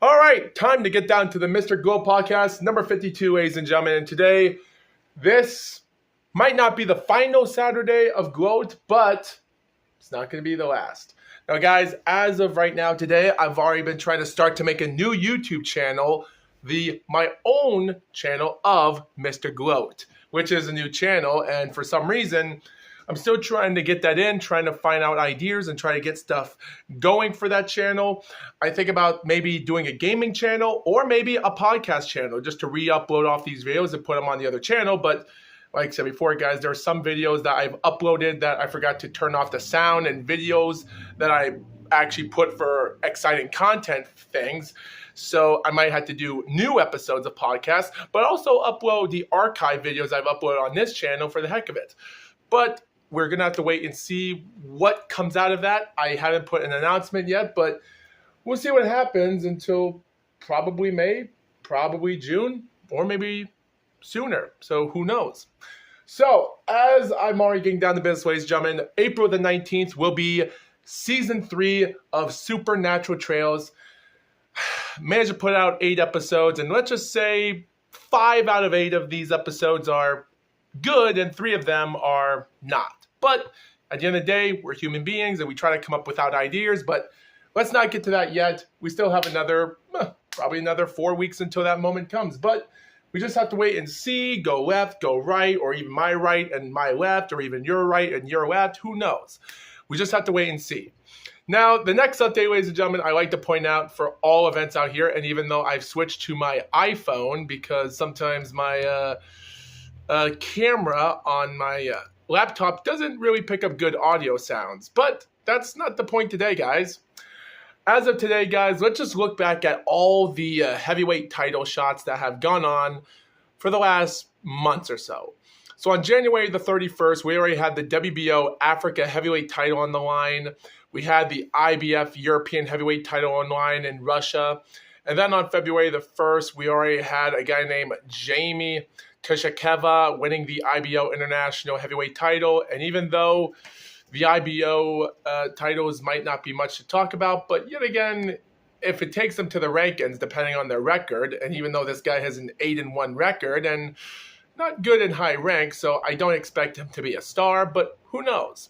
All right, time to get down to the Mr. Gloat podcast, number 52, ladies and gentlemen. And today, this might not be the final Saturday of Gloat, but it's not going to be the last. Now, guys, as of right now today, I've already been trying to start to make a new YouTube channel, my own channel of Mr. Gloat, which is a new channel. And for some reason, I'm still trying to get that in, trying to find out ideas and try to get stuff going for that channel. I think about maybe doing a gaming channel or maybe a podcast channel just to re-upload off these videos and put them on the other channel. But like I said before, guys, there are some videos that I've uploaded that I forgot to turn off the sound, and videos that I actually put for exciting content things. So I might have to do new episodes of podcasts, but also upload the archive videos I've uploaded on this channel for the heck of it. But we're going to have to wait and see what comes out of that. I haven't put an announcement yet, but we'll see what happens until probably May, probably June, or maybe sooner. So who knows? So as I'm already getting down to business, ladies and gentlemen, April the 19th will be Season 3 of Supernatural Trails. Managed to put out 8 episodes, and let's just say 5 out of 8 of these episodes are good and 3 of them are not. But at the end of the day, we're human beings and we try to come up with ideas, but let's not get to that yet. We still have probably another 4 weeks until that moment comes, but we just have to wait and see, go left, go right, or even my right and my left, or even your right and your left, who knows? We just have to wait and see. Now, the next update, ladies and gentlemen, I like to point out for all events out here, and even though I've switched to my iPhone because sometimes my camera on my laptop doesn't really pick up good audio sounds, but that's not the point today, guys. As of today, guys, let's just look back at all the heavyweight title shots that have gone on for the last months or so. So on January the 31st, we already had the WBO Africa heavyweight title on the line. We had the IBF European heavyweight title on the line in Russia. And then on February the 1st, we already had a guy named Jamie Tushakeva winning the IBO International Heavyweight title. And even though the IBO titles might not be much to talk about, but yet again, if it takes them to the rankings, depending on their record, and even though this guy has an 8-1 record and not good in high rank, so I don't expect him to be a star, but who knows?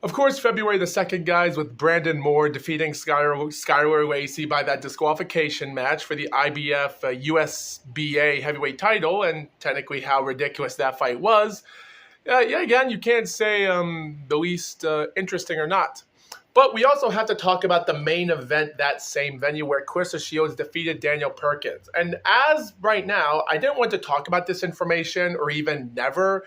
Of course, February the 2nd, guys, with Brandon Moore defeating Skylar Lacey by that disqualification match for the IBF USBA heavyweight title, and technically how ridiculous that fight was. Again, you can't say the least interesting or not. But we also have to talk about the main event that same venue where Clarissa Shields defeated Daniel Perkins. And as right now, I didn't want to talk about this information or even never,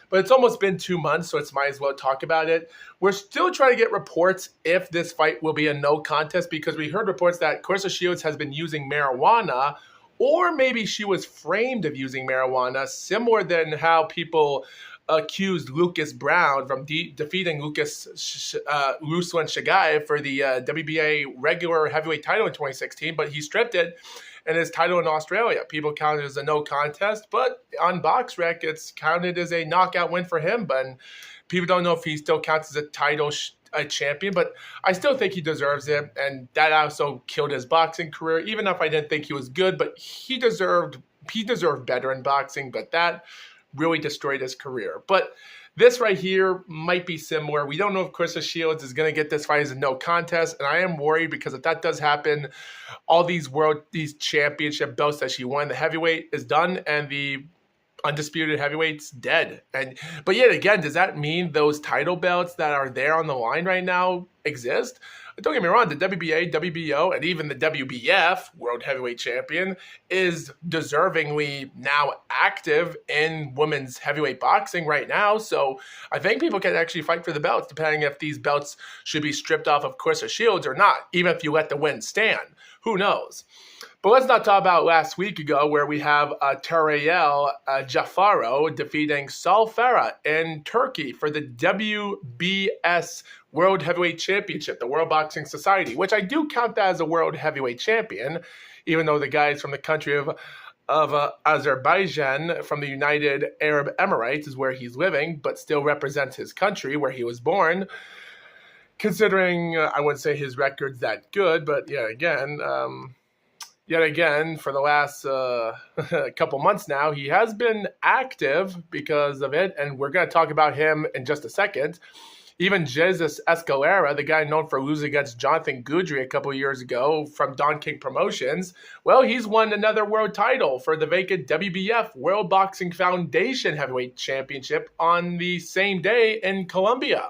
but it's almost been 2 months, so it's might as well talk about it. We're still trying to get reports if this fight will be a no contest because we heard reports that Clarissa Shields has been using marijuana, or maybe she was framed of using marijuana, similar than how people accused Lucas Brown from defeating Ruslan Shagaev for the WBA regular heavyweight title in 2016, but he stripped it and his title in Australia. People counted it as a no contest, but on BoxRec, it's counted as a knockout win for him. But people don't know if he still counts as a title champion, but I still think he deserves it, and that also killed his boxing career, even if I didn't think he was good, but he deserved better in boxing, but that really destroyed his career. But this right here might be similar. We don't know if Clarissa Shields is going to get this fight as a no contest, and I am worried because if that does happen, all these championship belts that she won, the heavyweight is done, and the undisputed heavyweight's dead. But yet again, does that mean those title belts that are there on the line right now exist? Don't get me wrong, the WBA, WBO, and even the WBF, World Heavyweight Champion, is deservingly now active in women's heavyweight boxing right now. So I think people can actually fight for the belts, depending if these belts should be stripped off of Clarissa Shields or not, even if you let the win stand. Who knows? But let's not talk about last week ago where we have Terayel Jafaro defeating Saul Farah in Turkey for the WBS World Heavyweight Championship, the World Boxing Society, which I do count that as a World Heavyweight Champion, even though the guy is from the country of Azerbaijan from the United Arab Emirates is where he's living, but still represents his country where he was born. considering I wouldn't say his record's that good, but yet again, for the last couple months now, he has been active because of it, and we're going to talk about him in just a second. Even Jesus Escalera, the guy known for losing against Jonathan Goudry a couple years ago from Don King Promotions, well, he's won another world title for the vacant WBF, World Boxing Foundation Heavyweight Championship, on the same day in Colombia.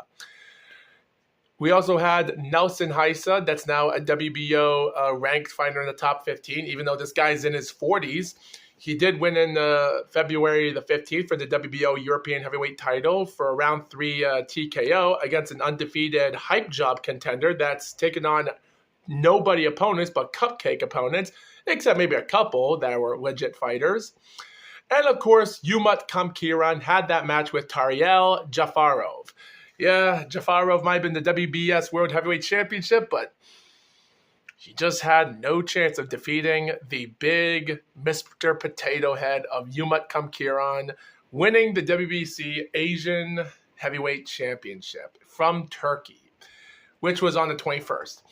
We also had Nelson Heisa, that's now a WBO ranked fighter in the top 15, even though this guy's in his 40s. He did win in February the 15th for the WBO European Heavyweight title for a round 3 TKO against an undefeated hype job contender that's taken on nobody opponents but cupcake opponents, except maybe a couple that were legit fighters. And of course, Umut Kamkiran had that match with Tariel Jafarov. Yeah, Jafarov might have been the WBS World Heavyweight Championship, but he just had no chance of defeating the big Mr. Potato Head of Umut Kamkiran, winning the WBC Asian Heavyweight Championship from Turkey, which was on the 21st.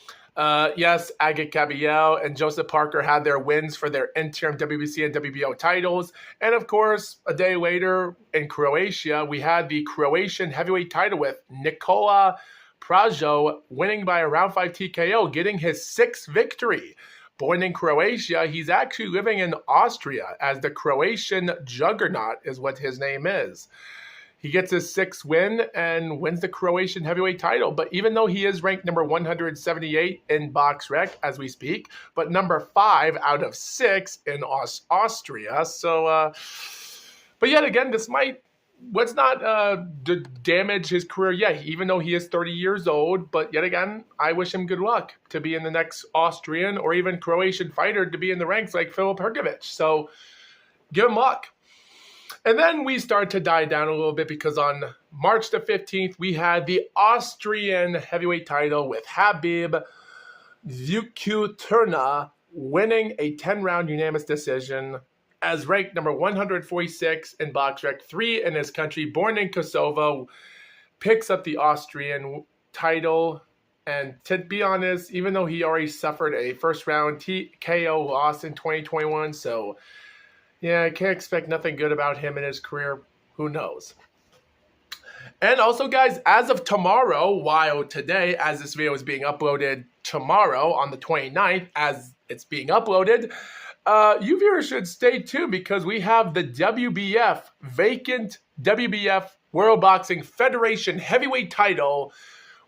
Yes, Agit Kabiel and Joseph Parker had their wins for their interim WBC and WBO titles. And of course, a day later in Croatia, we had the Croatian heavyweight title with Nikola Prajo winning by a round 5 TKO, getting his 6th victory. Born in Croatia, he's actually living in Austria, as the Croatian Juggernaut is what his name is. He gets his 6th win and wins the Croatian heavyweight title. But even though he is ranked number 178 in BoxRec as we speak, but number 5 out of 6 in Austria. So, but yet again, this might not damage his career yet, even though he is 30 years old. But yet again, I wish him good luck to be in the next Austrian or even Croatian fighter to be in the ranks like Filip Hrgovic. So give him luck. And then we start to die down a little bit because on March the 15th, we had the Austrian heavyweight title with Habib Zhukuturna winning a 10-round unanimous decision as ranked number 146 in BoxRec, 3 in his country, born in Kosovo, picks up the Austrian title. And to be honest, even though he already suffered a first-round TKO loss in 2021, so yeah, I can't expect nothing good about him in his career. Who knows? And also, guys, as of tomorrow, while today, as this video is being uploaded tomorrow on the 29th, as it's being uploaded, you viewers should stay tuned because we have the WBF, vacant WBF World Boxing Federation heavyweight title,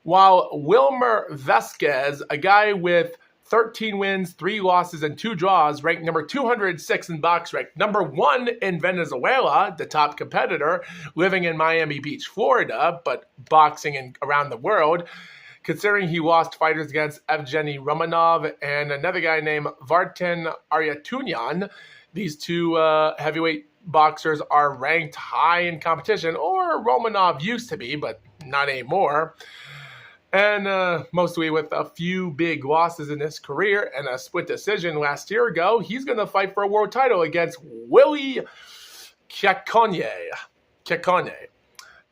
while Wilmer Vasquez, a guy with 13 wins, 3 losses, and 2 draws, ranked number 206 in BoxRec, number 1 in Venezuela, the top competitor, living in Miami Beach, Florida, but boxing around the world, considering he lost fighters against Evgeny Romanov and another guy named Vartan Aryatunian. These 2 heavyweight boxers are ranked high in competition, or Romanov used to be, but not anymore. And mostly with a few big losses in his career and a split decision last year ago, he's going to fight for a world title against Willie Kekone,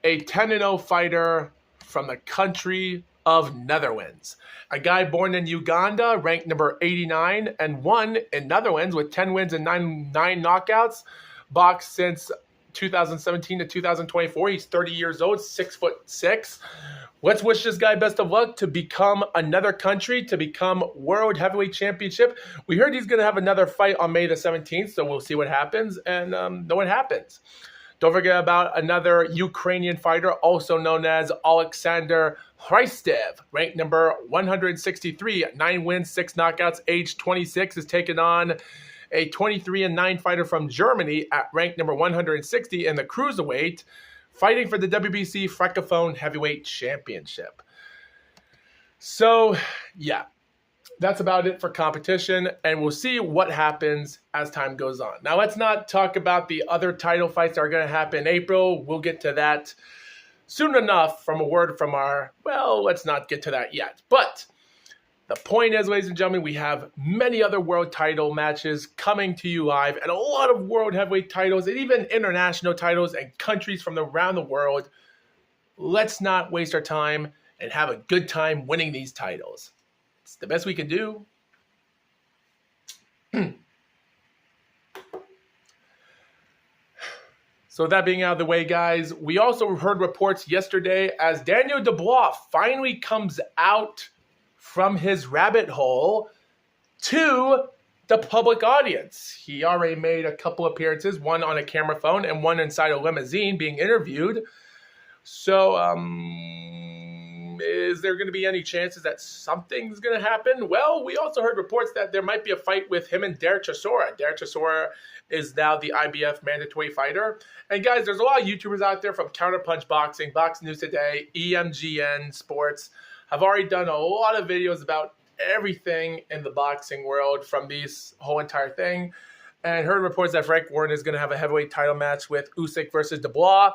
a 10-0 fighter from the country of Netherlands. A guy born in Uganda, ranked number 89 and 1 in Netherlands with 10 wins and 9 knockouts, boxed since 2017 to 2024. He's 30 years old, 6'6". Let's wish this guy best of luck to become another country, to become World Heavyweight Championship. We heard he's going to have another fight on May the 17th, so we'll see what happens and know what happens. Don't forget about another Ukrainian fighter, also known as Alexander Hrystev, ranked number 163, 9 wins, 6 knockouts, age 26, is taking on a 23-9 fighter from Germany at ranked number 160 in the cruiserweight, fighting for the WBC Francophone Heavyweight Championship. So, yeah, that's about it for competition, and we'll see what happens as time goes on. Now, let's not talk about the other title fights that are going to happen in April. We'll get to that soon enough from a word from let's not get to that yet. But the point is, ladies and gentlemen, we have many other world title matches coming to you live and a lot of world heavyweight titles and even international titles and countries from around the world. Let's not waste our time. and have a good time winning these titles. It's the best we can do. So that being out of the way, guys, we also heard reports yesterday as Daniel Dubois finally comes out from his rabbit hole to the public audience. He already made a couple appearances, one on a camera phone and one inside a limousine being interviewed. So, is there going to be any chances that something's going to happen? Well, we also heard reports that there might be a fight with him and Derek Chisora. Derek Chisora is now the IBF mandatory fighter. And guys, there's a lot of YouTubers out there from Counterpunch Boxing, Box News Today, EMGN Sports, have already done a lot of videos about everything in the boxing world from this whole entire thing. And heard reports that Frank Warren is going to have a heavyweight title match with Usyk versus Dubois.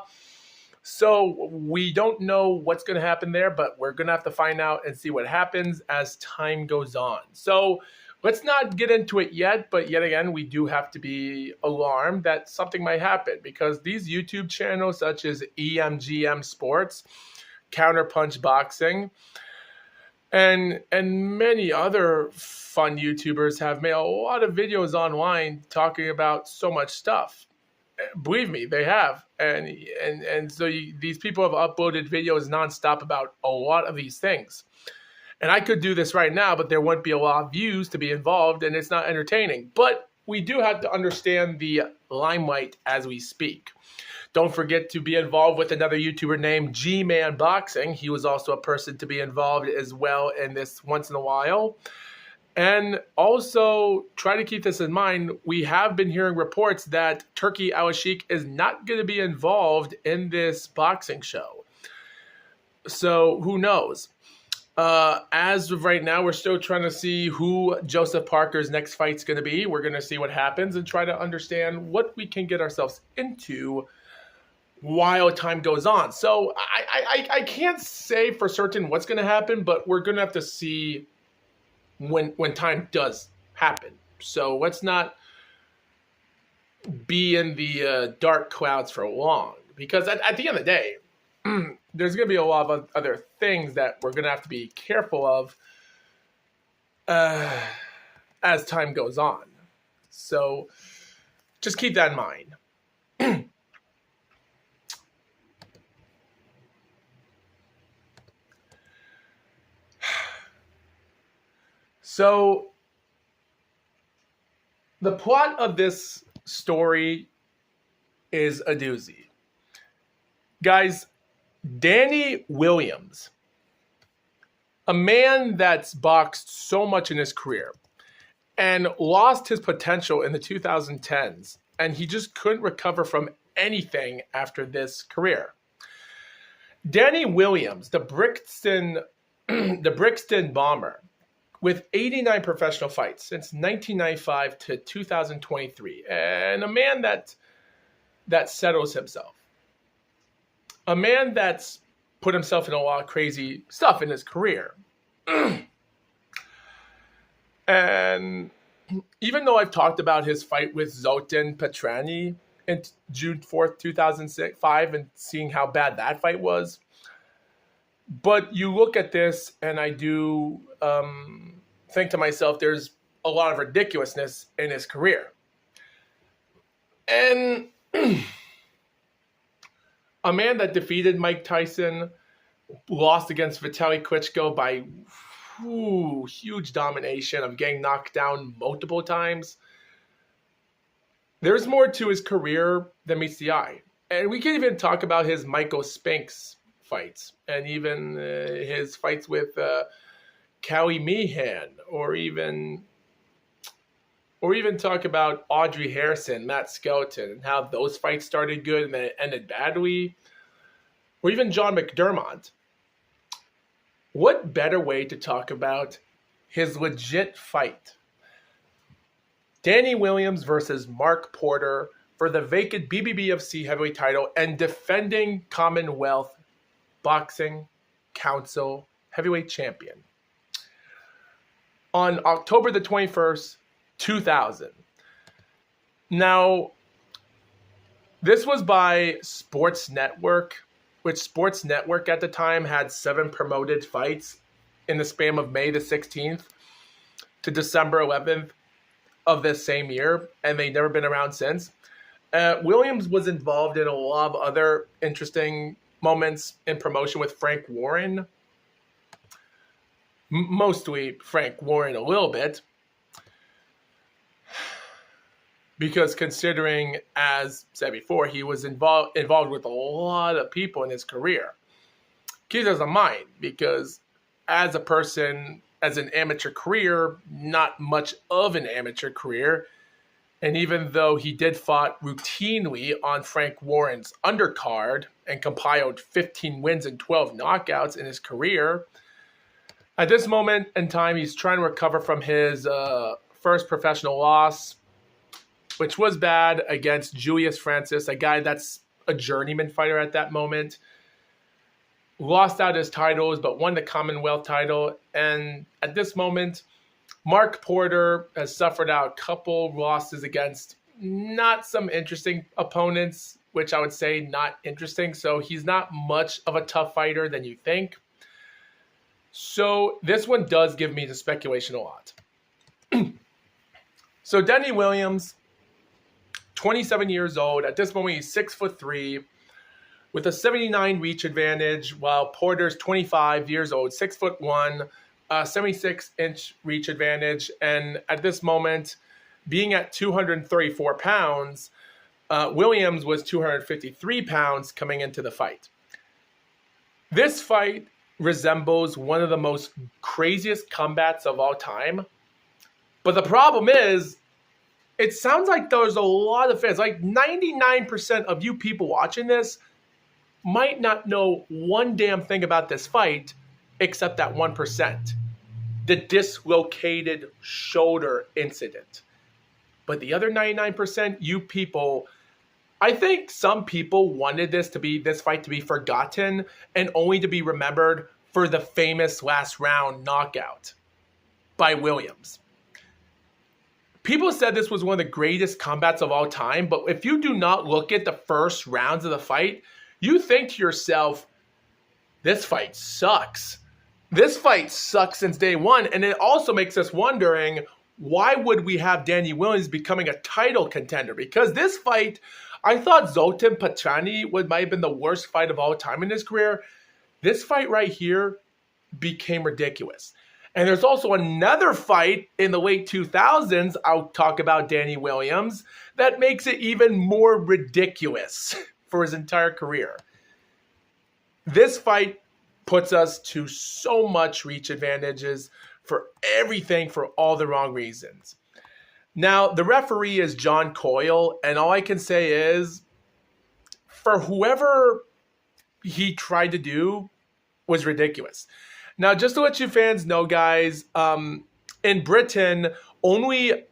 So we don't know what's going to happen there, but we're going to have to find out and see what happens as time goes on. So let's not get into it yet, but yet again, we do have to be alarmed that something might happen because these YouTube channels such as EMGM Sports, Counterpunch Boxing, and many other fun YouTubers have made a lot of videos online talking about so much stuff. Believe me, they have. And so these people have uploaded videos nonstop about a lot of these things. And I could do this right now, but there wouldn't be a lot of views to be involved, and it's not entertaining. But we do have to understand the limelight as we speak. Don't forget to be involved with another YouTuber named G-Man Boxing. He was also a person to be involved as well in this once in a while. And also, try to keep this in mind, we have been hearing reports that Turki Al-Sheikh is not going to be involved in this boxing show. So, who knows? As of right now, we're still trying to see who Joseph Parker's next fight's going to be. We're going to see what happens and try to understand what we can get ourselves into while time goes on. So, I can't say for certain what's going to happen, but we're going to have to see when time does happen. So let's not be in the dark clouds for long, because at the end of the day, there's going to be a lot of other things that we're going to have to be careful of as time goes on. So just keep that in mind. So, the plot of this story is a doozy. Guys, Danny Williams, a man that's boxed so much in his career and lost his potential in the 2010s, and he just couldn't recover from anything after this career. Danny Williams, the Brixton Bomber, with 89 professional fights since 1995 to 2023, and a man that settles himself. A man that's put himself in a lot of crazy stuff in his career. And even though I've talked about his fight with Zoltan Petrani in June 4th, 2005, and seeing how bad that fight was, but you look at this and I do think to myself, there's a lot of ridiculousness in his career. And a man that defeated Mike Tyson, lost against Vitaly Klitschko by huge domination of getting knocked down multiple times. There's more to his career than meets the eye. And we can even talk about his Michael Spinks fights and even his fights with Callie Meehan, or even talk about Audrey Harrison, Matt Skelton, and how those fights started good and then it ended badly, or even John McDermott. What better way to talk about his legit fight? Danny Williams versus Mark Porter for the vacant BBBFC heavyweight title and defending Commonwealth Boxing Council heavyweight champion on October the 21st, 2000. Now, this was by Sports Network, which Sports Network at the time had 7 promoted fights in the span of May the 16th to December 11th of this same year, and they've never been around since. Williams was involved in a lot of other interesting moments in promotion with Frank Warren. Mostly Frank Warren a little bit. Because considering, as said before, he was involved with a lot of people in his career. Keep this in mind, because as a person, as an amateur career, not much of an amateur career, and even though he did fight routinely on Frank Warren's undercard and compiled 15 wins and 12 knockouts in his career, at this moment in time, he's trying to recover from his first professional loss, which was bad, against Julius Francis, a guy that's a journeyman fighter at that moment. Lost out his titles, but won the Commonwealth title. And at this moment, Mark Porter has suffered out a couple losses against not some interesting opponents, which I would say not interesting. So he's not much of a tough fighter than you think. So this one does give me the speculation a lot. So Denny Williams, 27 years old. At this moment, he's 6'3", with a 79 reach advantage, while Porter's 25 years old, 6'1", 76-inch reach advantage. And at this moment, being at 234 pounds, Williams was 253 pounds coming into the fight. This fight resembles one of the most craziest combats of all time. But the problem is, it sounds like there's a lot of fans, like 99% of you people watching this might not know one damn thing about this fight except that 1%, the dislocated shoulder incident. But the other 99%, you people, I think some people wanted this fight to be forgotten and only to be remembered for the famous last round knockout by Williams. People said this was one of the greatest combats of all time, but if you do not look at the first rounds of the fight, you think to yourself, this fight sucks. This fight sucks since day one, and it also makes us wondering, why would we have Danny Williams becoming a title contender? Because this fight, I thought Zoltan Petrani might have been the worst fight of all time in his career. This fight right here became ridiculous. And there's also another fight in the late 2000s, I'll talk about Danny Williams, that makes it even more ridiculous for his entire career. This fight puts us to so much reach advantages for everything for all the wrong reasons. Now, the referee is John Coyle, and all I can say is, for whoever he tried to do was ridiculous. Now, just to let you fans know, guys, in Britain, only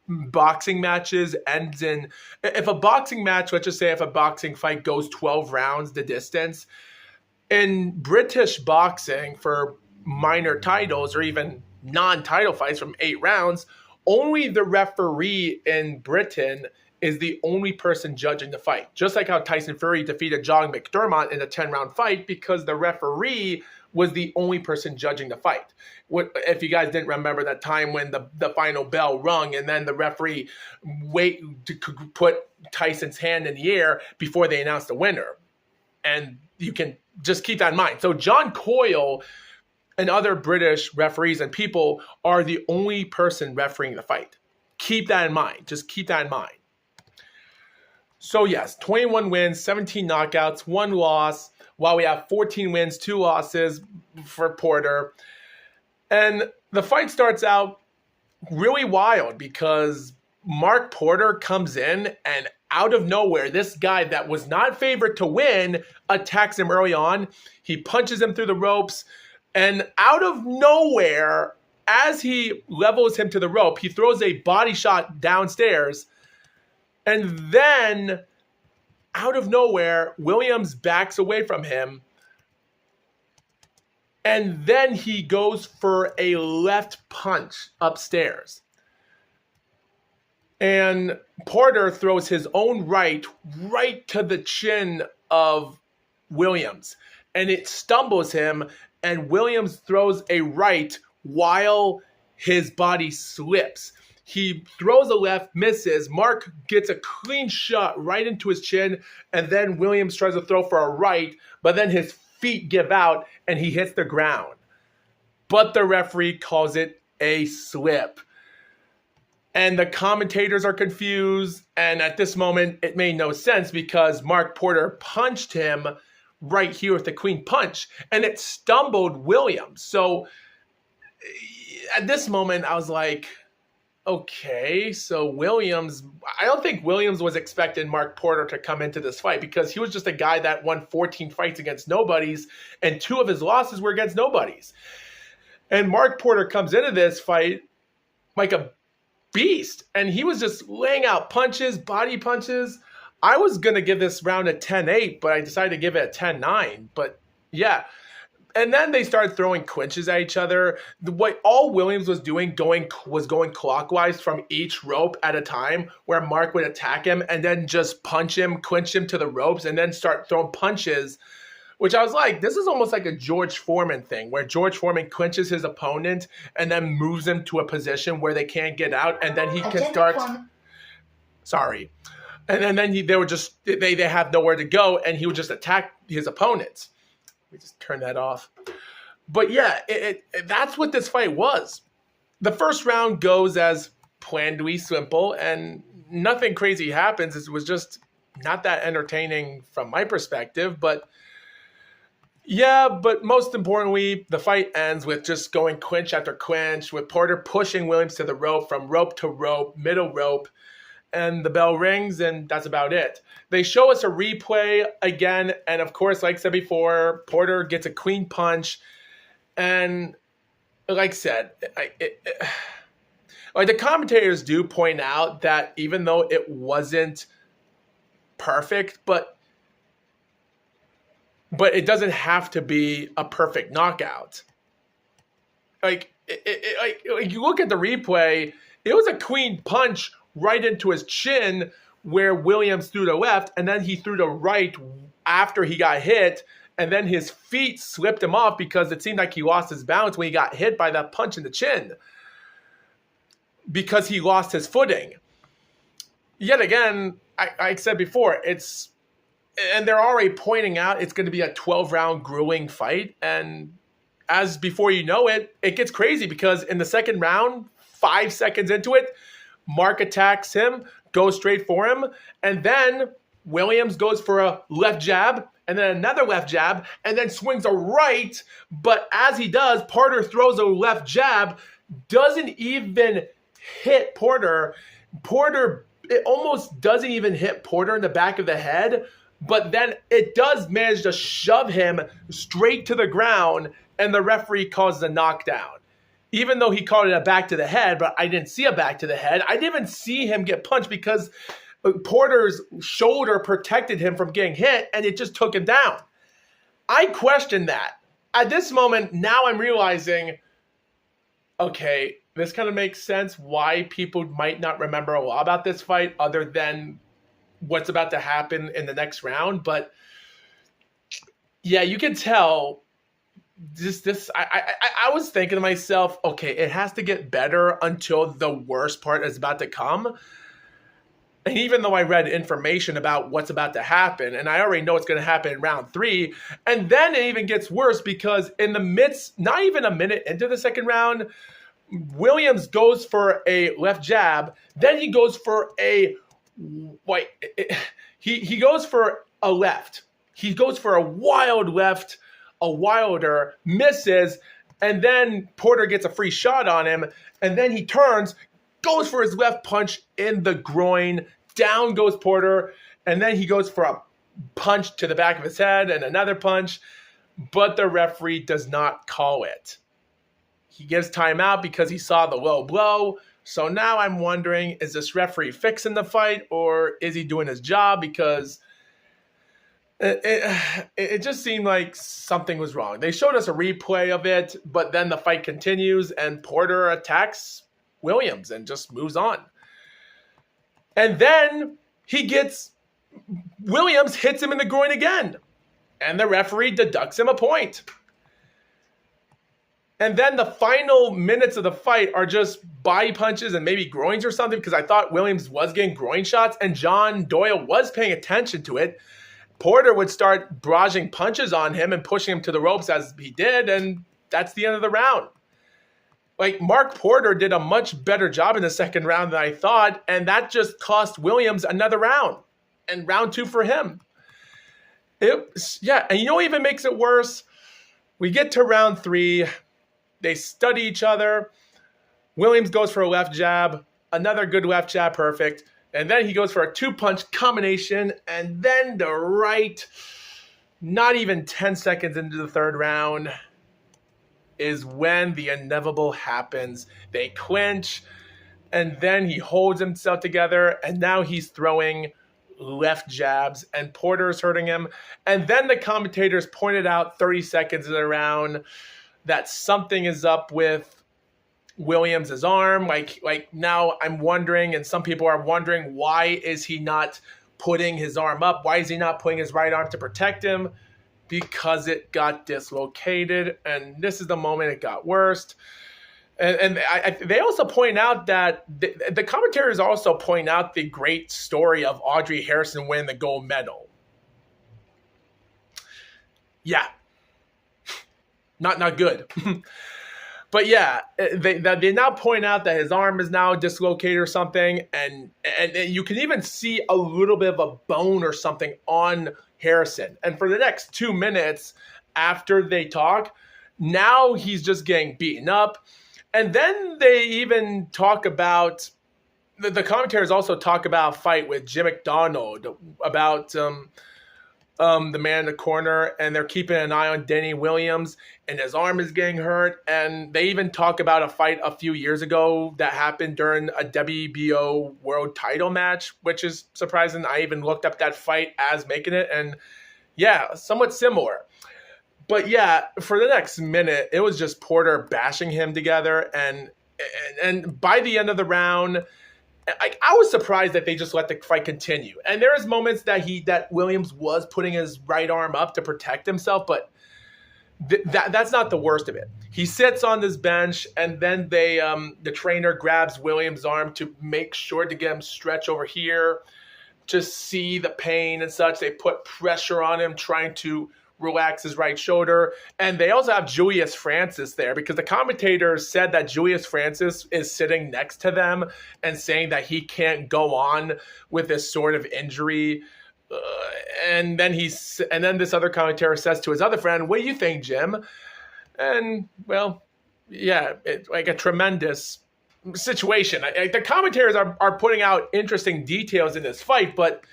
boxing matches ends in, if a boxing match, let's just say if a boxing fight goes 12 rounds the distance, in British boxing for minor titles or even non-title fights from 8 rounds, only the referee in Britain is the only person judging the fight. Just like how Tyson Fury defeated John McDermott in a 10-round fight because the referee was the only person judging the fight. If you guys didn't remember that time when the final bell rung and then the referee put Tyson's hand in the air before they announced the winner. And you can just keep that in mind. So John Coyle and other British referees and people are the only person refereeing the fight. Keep that in mind. Just keep that in mind. So yes, 21 wins, 17 knockouts, 1 loss, while we have 14 wins, 2 losses for Porter. And the fight starts out really wild because Mark Porter comes in and out of nowhere, this guy that was not favored to win attacks him early on. He punches him through the ropes, and out of nowhere, as he levels him to the rope, he throws a body shot downstairs. And then, out of nowhere, Williams backs away from him. And then he goes for a left punch upstairs. And Porter throws his own right to the chin of Williams, and it stumbles him, and Williams throws a right while his body slips. He throws a left, misses. Mark gets a clean shot right into his chin, and then Williams tries to throw for a right, but then his feet give out, and he hits the ground. But the referee calls it a slip. And the commentators are confused, and at this moment, it made no sense because Mark Porter punched him right here with the clean punch, and it stumbled Williams. So at this moment, I was like, okay, so Williams, I don't think Williams was expecting Mark Porter to come into this fight because he was just a guy that won 14 fights against nobodies, and 2 of his losses were against nobodies. And Mark Porter comes into this fight like a beast, and he was just laying out punches, body punches. I was going to give this round a 10-8, but I decided to give it a 10-9. But yeah. And then they started throwing clinches at each other. What all Williams was doing was going clockwise from each rope at a time, where Mark would attack him and then just punch him, clinch him to the ropes, and then start throwing punches, which I was like, this is almost like a George Foreman thing, where George Foreman clinches his opponent and then moves him to a position where they can't get out, and then he can start... Sorry. And then they have nowhere to go, and he would just attack his opponents. Let me just turn that off. But yeah, that's what this fight was. The first round goes as plannedly simple, and nothing crazy happens. It was just not that entertaining from my perspective. But yeah, but most importantly, the fight ends with just going clinch after clinch, with Porter pushing Williams to the rope, from rope to rope, middle rope. And the bell rings, and that's about it. They show us a replay again, and of course, like I said before, Porter gets a clean punch. And like I said, like the commentators do point out that even though it wasn't perfect, but it doesn't have to be a perfect knockout. Like you look at the replay, it was a clean punch right into his chin, where Williams threw the left, and then he threw the right after he got hit, and then his feet slipped him off because it seemed like he lost his balance when he got hit by that punch in the chin, because he lost his footing. Yet again, I said before, and they're already pointing out it's going to be a 12-round grueling fight, and as before you know it, it gets crazy because in the second round, 5 seconds into it, Mark attacks him, goes straight for him, and then Williams goes for a left jab, and then another left jab, and then swings a right, but as he does, Porter throws a left jab, doesn't even hit Porter. It almost doesn't even hit Porter in the back of the head, but then it does manage to shove him straight to the ground, and the referee calls the knockdown. Even though he called it a back to the head, but I didn't see a back to the head. I didn't even see him get punched because Porter's shoulder protected him from getting hit, and it just took him down. I questioned that. At this moment, now I'm realizing, okay, this kind of makes sense why people might not remember a lot about this fight other than what's about to happen in the next round. But yeah, you can tell... I was thinking to myself, okay, it has to get better until the worst part is about to come. And even though I read information about what's about to happen, and I already know what's going to happen in round 3, and then it even gets worse because in the midst, not even a minute into the second round, Williams goes for a left jab, then he goes for he goes for a left. He goes for a wild left, a wilder, misses, and then Porter gets a free shot on him, and then he turns, goes for his left punch in the groin, down goes Porter, and then he goes for a punch to the back of his head and another punch, but the referee does not call it. He gives timeout because he saw the low blow. So now I'm wondering, is this referee fixing the fight, or is he doing his job? Because it just seemed like something was wrong. They showed us a replay of it, but then the fight continues and Porter attacks Williams and just moves on. And then Williams hits him in the groin again. and the referee deducts him a point. And then the final minutes of the fight are just body punches and maybe groins or something, because I thought Williams was getting groin shots and John Doyle was paying attention to it. Porter would start barraging punches on him and pushing him to the ropes as he did, and that's the end of the round. Like, Mark Porter did a much better job in the second round than I thought, and that just cost Williams another round, and round 2 for him. And you know what even makes it worse? We get to round 3. They study each other. Williams goes for a left jab, another good left jab, perfect. And then he goes for a 2-punch combination, and then the right, not even 10 seconds into the third round, is when the inevitable happens. They clinch, and then he holds himself together, and now he's throwing left jabs, and Porter's hurting him. And then the commentators pointed out 30 seconds in the round that something is up with Williams' arm. Like now I'm wondering, and some people are wondering, why is he not putting his arm up? Why is he not putting his right arm to protect him? Because it got dislocated, and this is the moment it got worse. And they also point out that the commentators also point out the great story of Audrey Harrison winning the gold medal. Yeah. Not good. But yeah, they now point out that his arm is now dislocated or something, and you can even see a little bit of a bone or something on Harrison. And for the next 2 minutes after they talk, now he's just getting beaten up. And then they even talk about, the commentators also talk about a fight with Jim McDonald, about the man in the corner, and they're keeping an eye on Denny Williams, and his arm is getting hurt. And they even talk about a fight a few years ago that happened during a WBO world title match, which is surprising. I even looked up that fight as making it, and yeah, somewhat similar. But yeah, for the next minute, it was just Porter bashing him together, and by the end of the round, I was surprised that they just let the fight continue. And there is moments that Williams was putting his right arm up to protect himself, but that's not the worst of it. He sits on this bench, and then the trainer grabs Williams' arm to make sure to get him stretched over here, to see the pain and such. They put pressure on him, trying to relax his right shoulder. And they also have Julius Francis there, because the commentators said that Julius Francis is sitting next to them and saying that he can't go on with this sort of injury. And then this other commentator says to his other friend, "What do you think, Jim?" And well, yeah, it's like a tremendous situation. The commentators are putting out interesting details in this fight, but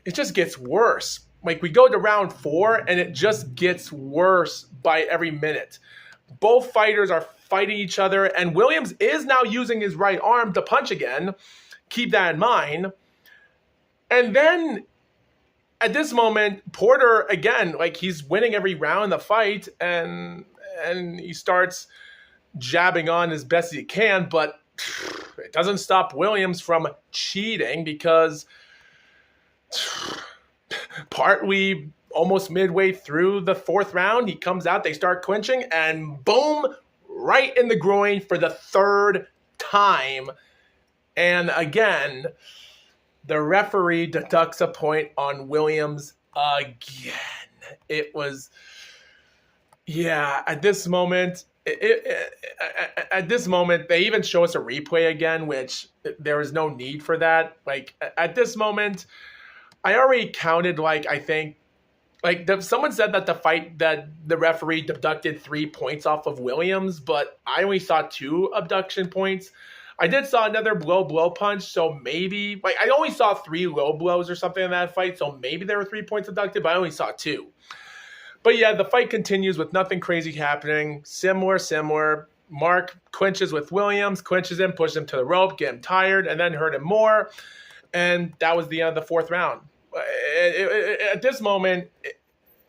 it just gets worse. Like, we go to round 4, and it just gets worse by every minute. Both fighters are fighting each other, and Williams is now using his right arm to punch again. Keep that in mind. And then, at this moment, Porter, again, like, he's winning every round in the fight, and he starts jabbing on as best as he can, but it doesn't stop Williams from cheating, because partly almost midway through the 4th round, he comes out, they start clinching, and boom, right in the groin for the 3rd time. And again, the referee deducts a point on Williams again. It was, yeah, at this moment, they even show us a replay again, which there is no need for that. Like, at this moment, I already counted, someone said that the referee deducted 3 points off of Williams, but I only saw 2 abduction points. I did saw another blow punch, so maybe, I only saw 3 low blows or something in that fight, so maybe there were 3 points deducted, but I only saw 2. But yeah, the fight continues with nothing crazy happening. Similar. Mark clinches with Williams, clinches him, pushes him to the rope, get him tired, and then hurt him more. And that was the end of the 4th round. At this moment,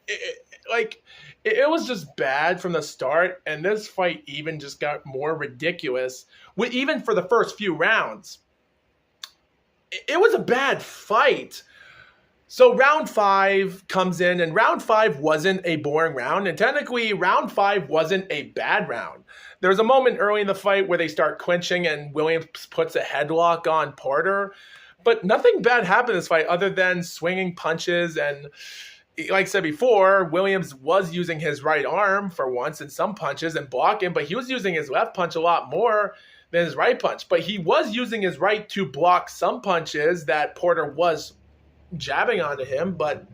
it was just bad from the start, and this fight even just got more ridiculous. Even for the first few rounds, it was a bad fight. So round 5 comes in, and round 5 wasn't a boring round, and technically round 5 wasn't a bad round. There was a moment early in the fight where they start clinching and Williams puts a headlock on Porter, but nothing bad happened in this fight other than swinging punches. And like I said before, Williams was using his right arm for once in some punches and blocking, but he was using his left punch a lot more than his right punch. But he was using his right to block some punches that Porter was jabbing onto him. But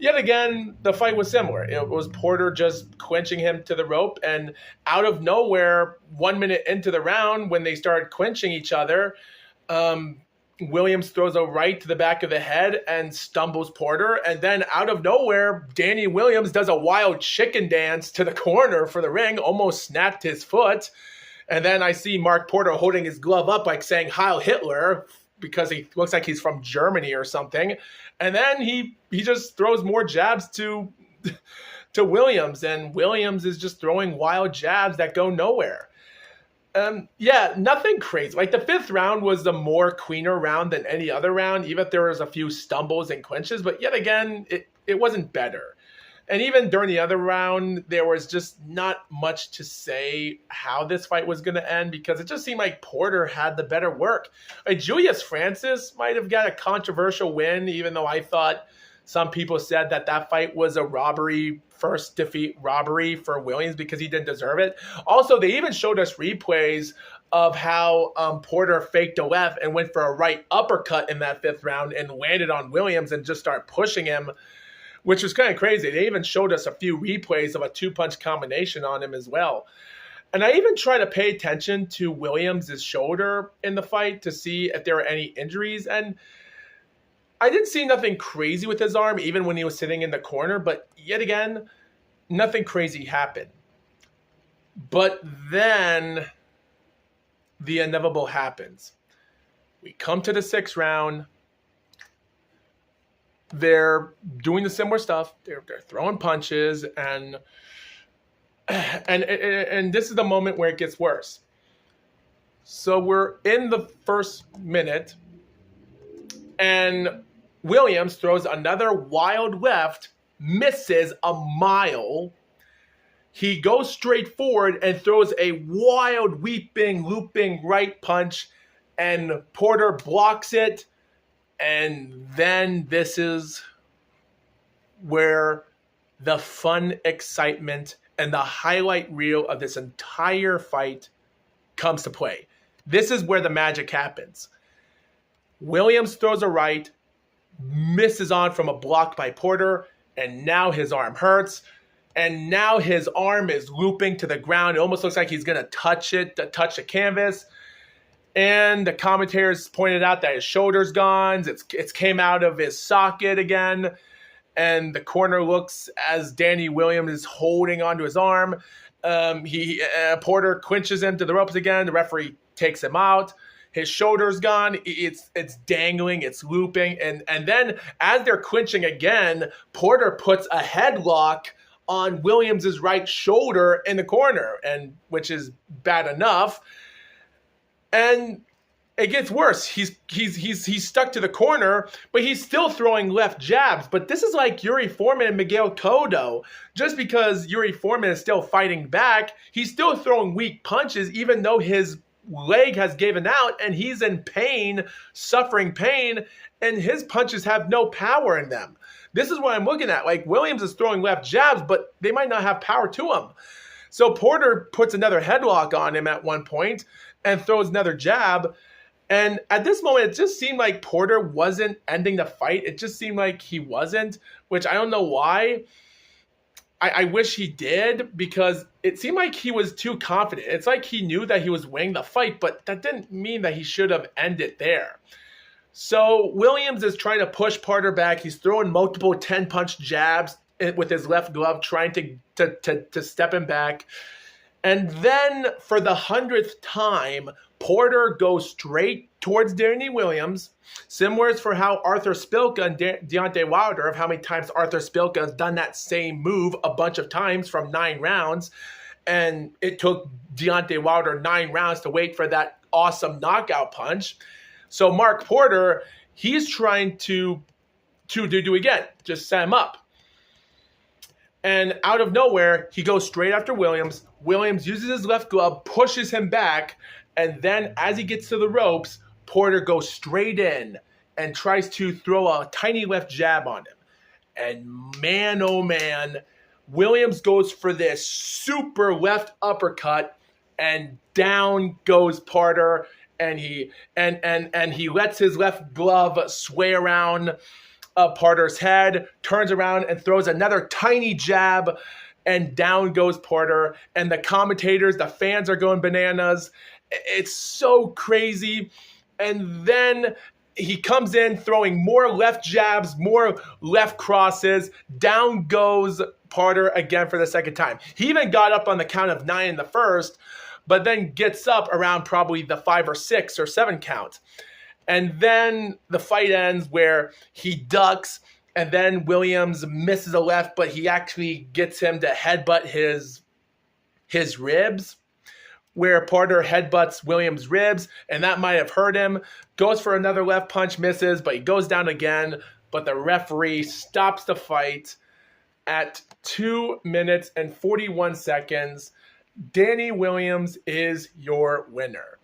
yet again, the fight was similar. It was Porter just clinching him to the rope, and out of nowhere, 1 minute into the round, when they started clinching each other, Williams throws a right to the back of the head and stumbles Porter. And then out of nowhere, Danny Williams does a wild chicken dance to the corner for the ring, almost snapped his foot. And then I see Mark Porter holding his glove up like saying Heil Hitler, because he looks like he's from Germany or something. And then he just throws more jabs to Williams, and Williams is just throwing wild jabs that go nowhere. Yeah, nothing crazy. Like the 5th round was the more cleaner round than any other round, even if there was a few stumbles and clinches, but yet again, it wasn't better. And even during the other round, there was just not much to say how this fight was going to end, because it just seemed like Porter had the better work. Like Julius Francis might have got a controversial win, even though I thought some people said that fight was a robbery, first defeat robbery for Williams because he didn't deserve it. Also, they even showed us replays of how Porter faked a left and went for a right uppercut in that 5th round and landed on Williams and just started pushing him, which was kind of crazy. They even showed us a few replays of a 2-punch combination on him as well. And I even tried to pay attention to Williams' shoulder in the fight to see if there were any injuries. And I didn't see nothing crazy with his arm, even when he was sitting in the corner. But yet again, nothing crazy happened. But then the inevitable happens. We come to the 6th round. They're doing the similar stuff. They're throwing punches, and this is the moment where it gets worse. So we're in the 1st minute, and Williams throws another wild left, misses a mile. He goes straight forward and throws a wild, weeping, looping right punch, and Porter blocks it. And then this is where the fun, excitement, and the highlight reel of this entire fight comes to play. This is where the magic happens. Williams throws a right, misses on from a block by Porter, and now his arm hurts. And now his arm is looping to the ground. It almost looks like he's going to touch the canvas. And the commentators pointed out that his shoulder's gone. It's came out of his socket again. And the corner looks as Danny Williams is holding onto his arm. Porter clinches him to the ropes again. The referee takes him out. His shoulder's gone. It's dangling. It's looping. And then as they're clinching again, Porter puts a headlock on Williams's right shoulder in the corner, and which is bad enough. And it gets worse. He's stuck to the corner, but he's still throwing left jabs. But this is like Yuri Foreman and Miguel Cotto. Just because Yuri Foreman is still fighting back, he's still throwing weak punches, even though his leg has given out and he's in pain, suffering pain, and his punches have no power in them. This is what I'm looking at. Like, Williams is throwing left jabs, but they might not have power to them. So Porter puts another headlock on him at one point and throws another jab. And at this moment, it just seemed like Porter wasn't ending the fight. It just seemed like he wasn't, which I don't know why. I wish he did, because it seemed like he was too confident. It's like he knew that he was winning the fight, but that didn't mean that he should have ended there. So Williams is trying to push Porter back. He's throwing multiple 10-punch jabs with his left glove, trying to step him back. And then for the 100th time, Porter goes straight towards Danny Williams. Similar for how Arthur Spilka and Deontay Wilder, of how many times Arthur Spilka has done that same move a bunch of times from 9 rounds. And it took Deontay Wilder 9 rounds to wait for that awesome knockout punch. So Mark Porter, he's trying to to do again. Just set him up. And out of nowhere, he goes straight after Williams. Williams uses his left glove, pushes him back, and then as he gets to the ropes, Porter goes straight in and tries to throw a tiny left jab on him. And man, oh man, Williams goes for this super left uppercut, and down goes Porter, and he lets his left glove sway around Porter's head, turns around and throws another tiny jab, and down goes Porter. And the commentators, the fans are going bananas. It's so crazy. And then he comes in throwing more left jabs, more left crosses. Down goes Porter again for the second time. He even got up on the count of 9 in the first, but then gets up around probably the 5 or 6 or 7 count. And then the fight ends where he ducks, and then Williams misses a left, but he actually gets him to headbutt his ribs, where Porter headbutts Williams' ribs, and that might have hurt him. Goes for another left punch, misses, but he goes down again. But the referee stops the fight at 2 minutes and 41 seconds. Danny Williams is your winner.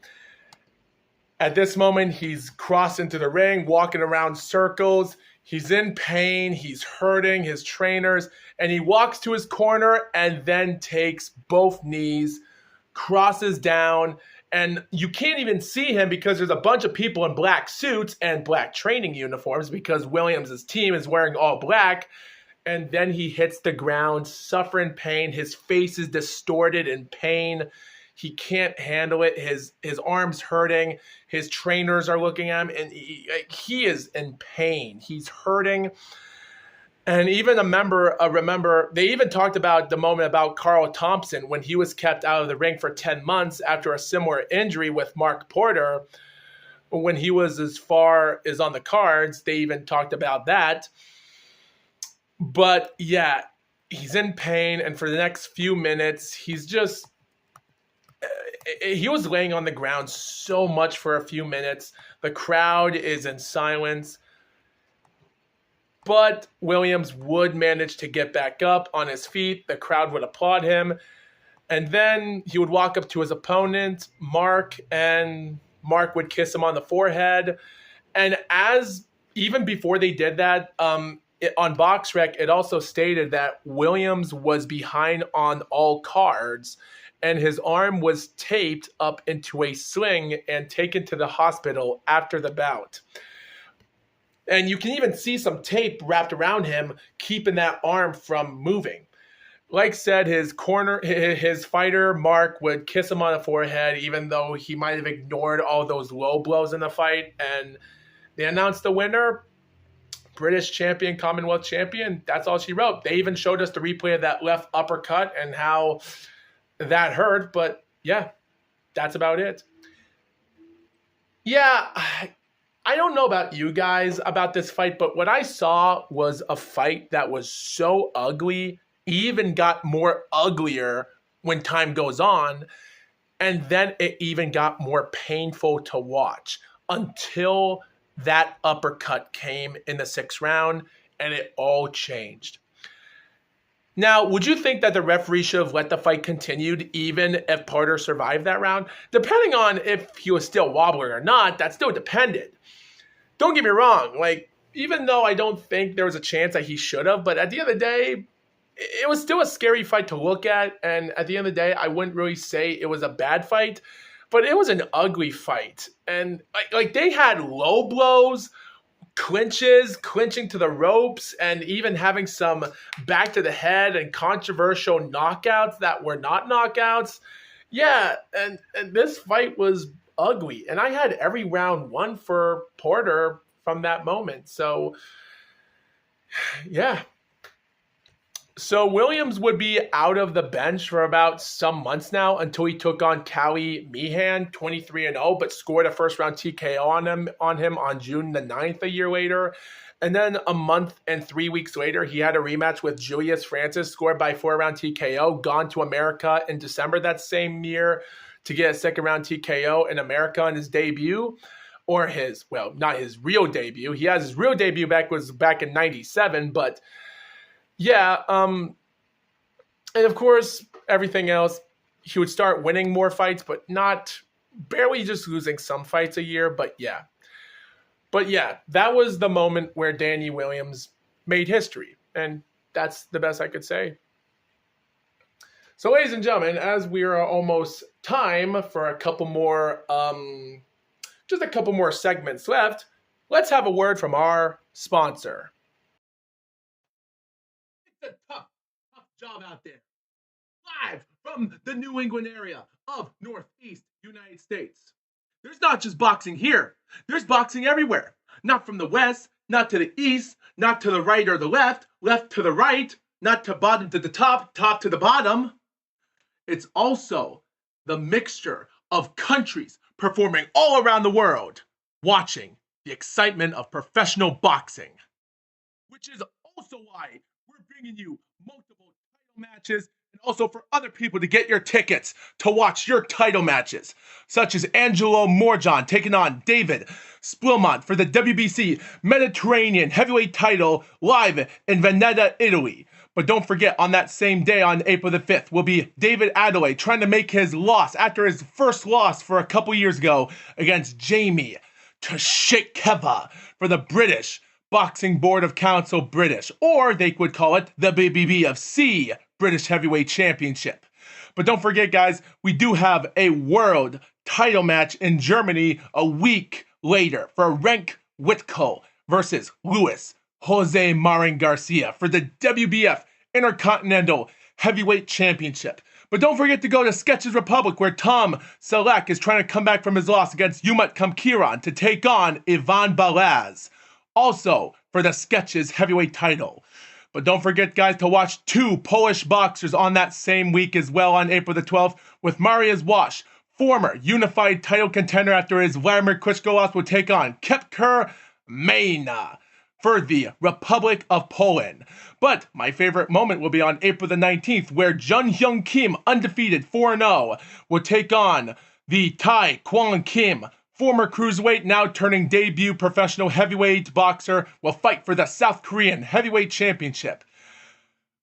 At this moment, he's crossed into the ring, walking around circles. He's in pain. He's hurting his trainers. And he walks to his corner and then takes both knees, crosses down. And you can't even see him because there's a bunch of people in black suits and black training uniforms because Williams' team is wearing all black. And then he hits the ground, suffering pain. His face is distorted in pain. He can't handle it. His arm's hurting. His trainers are looking at him, and he is in pain. He's hurting. And even remember, they even talked about the moment about Carl Thompson when he was kept out of the ring for 10 months after a similar injury with Mark Porter. When he was as far as on the cards, they even talked about that. But yeah, he's in pain, and for the next few minutes, he was laying on the ground so much for a few minutes. The crowd is in silence. But Williams would manage to get back up on his feet. The crowd would applaud him. And then he would walk up to his opponent, Mark, and Mark would kiss him on the forehead. And even before they did that, on BoxRec, it also stated that Williams was behind on all cards, and his arm was taped up into a sling and taken to the hospital after the bout. And you can even see some tape wrapped around him, keeping that arm from moving. Like said, his fighter, Mark, would kiss him on the forehead, even though he might have ignored all those low blows in the fight. And they announced the winner, British champion, Commonwealth champion. That's all she wrote. They even showed us the replay of that left uppercut and how that hurt. But yeah, that's about it. Yeah, I don't know about you guys about this fight, but what I saw was a fight that was so ugly, even got more uglier when time goes on, and then it even got more painful to watch until that uppercut came in the 6th round, and it all changed. Now, would you think that the referee should have let the fight continued even if Porter survived that round? Depending on if he was still wobbling or not, that still depended. Don't get me wrong, even though I don't think there was a chance that he should have, but at the end of the day, it was still a scary fight to look at, and at the end of the day, I wouldn't really say it was a bad fight, but it was an ugly fight. And they had low blows, clinching to the ropes, and even having some back to the head and controversial knockouts that were not knockouts. Yeah, and this fight was ugly, and I had every round won for Porter from that moment. So yeah. So Williams would be out of the bench for about some months now until he took on Cali Meehan, 23-0, but scored a first-round TKO on him on June the 9th a year later. And then a month and 3 weeks later, he had a rematch with Julius Francis, scored by 4-round TKO, gone to America in December that same year to get a second-round TKO in America on his debut. or his, well, not his real debut. He has his real debut back in 97, but yeah, and of course, everything else, he would start winning more fights, but barely just losing some fights a year, but yeah. But yeah, that was the moment where Danny Williams made history, and that's the best I could say. So, ladies and gentlemen, as we are almost time for a couple more, just a couple more segments left, let's have a word from our sponsor. It's a tough job out there. Live from the New England area of Northeast United States. There's not just boxing here. There's boxing everywhere. Not from the west, not to the east, not to the right or the left, left to the right, not to bottom to the top, top to the bottom. It's also the mixture of countries performing all around the world, watching the excitement of professional boxing. Which is also why we're bringing you multiple title matches, and also for other people to get your tickets to watch your title matches, such as Angelo Morjan taking on David Spilmont for the WBC Mediterranean heavyweight title live in Veneta, Italy. But don't forget, on that same day, on April the 5th, will be David Adelaide trying to make his loss after his first loss for a couple years ago against Jamie Tashikeva for the British Boxing Board of Council British, or they would call it the BBBFC British Heavyweight Championship. But don't forget, guys, we do have a world title match in Germany a week later for Renk Whitko versus Luis Jose Marin Garcia for the WBF Intercontinental Heavyweight Championship. But don't forget to go to Sketches Republic, where Tom Selleck is trying to come back from his loss against Umut Kamkiran to take on Ivan Balaz, also for the Sketches heavyweight title. But don't forget, guys, to watch two Polish boxers on that same week as well on April the 12th, with Mariusz Wash, former unified title contender after his Vladimir Klitschko loss, will take on Kepker Maina for the Republic of Poland. But my favorite moment will be on April the 19th, where Jun Hyung Kim, undefeated 4-0, will take on the Tae Kwon Kim, former cruiserweight, now turning debut professional heavyweight boxer, will fight for the South Korean heavyweight championship.